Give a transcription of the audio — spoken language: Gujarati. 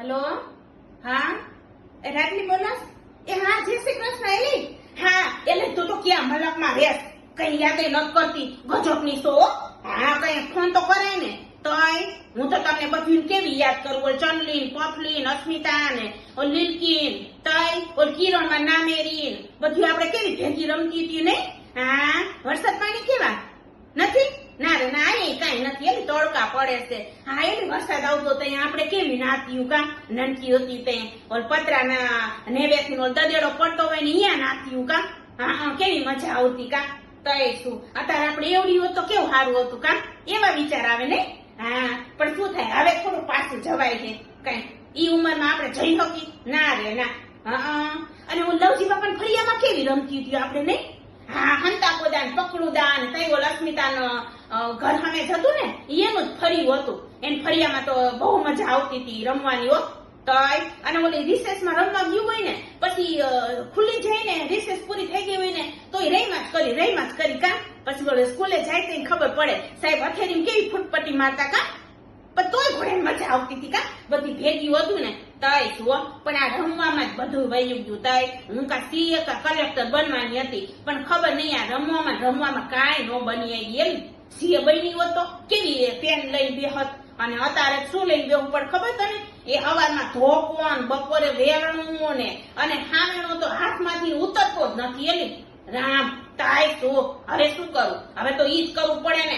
हेलो हाँ ए रातली बोलस ए हाँ जय श्री कृष्ण एली हाँ एले તું તો ક્યાં મલકમાં રહેસ કઈ યાદ ન કરતી ગજબની છો હા કઈ ફોન તો કરાય ને તોય હું તો તમને બધું કેવી યાદ કરું ઓલ ચનલીન પફલીન અસ્મિતા ને ઓલ લીલકીન તોય ઓલ કિરણમાં નામેરીન બધું આપણે કેવી ભેગી રમતી હતી ને હા વરસાદ પાણી કેવા નથી ના રે ના એ કઈ નથી એલી તડકા પડે છે હા એલી વરસાદ આવતો તો આપણે કેવી નાતીયું કા નનકી હતી તે ઓલ પતરાના નેવેથી ઓલ દદેડો પડતો હોય ને અહીંયા નાતીયું કા હા કેવી મજા આવતી કા તય શું અત્યારે આપણે એવડી હોત તો કેવું સારું હતું કા એવા વિચાર આવે ને હા પણ શું થાય હવે થોડું પાછું જવાય છે કઈ ઈ ઉંમરમાં આપણે જઈ શકી ના રે ના હા અને હું લવજીમાં પણ ફળિયામાં કેવી રમતી હતી આપણે નહીં હા હંતા કોદાન પકડું દાન તૈવો લક્ષ્મીતાનો ઘર સામે જતું ને એનું જ ફળિયું હતું એને ફળિયામાં તો બહુ મજા આવતી હતી રમવાની હો તોય અને ઓલી રિસેસમાં રમવા ગયું હોય ને પછી ખુલ્લી જાય ને રિસેસ પૂરી થઈ ગઈ હોય ને તોય રહીમાં જ કરી કા પછી ઓલે સ્કૂલે જાય તો ખબર પડે સાહેબ હથેળી કેવી ફૂટપટ્ટી મારતા કા પણ તોય ઘોડે મજા આવતી હતી કા બધી ભેગી હતું ને તય શું પણ આ રમવામાં જ બધું વહી ગયું તય હું કા સીએ કા કલેક્ટર બનવાની હતી પણ ખબર નહીં આ રમવામાં કાંઈ ન બની આવી એમ સીએ બની હોત તો કેવી પેન લઈ બેહત અને અત્યારે શું લઈ બેવું પણ ખબર તને એ હવારમાં ધોકવાન બપોરે વેરણું ને અને હામેણો તો હાથમાંથી ઉતરતો જ નથી એલી રામ તાય શું હવે શું કરું હવે તો ઈ જ કરવું પડે ને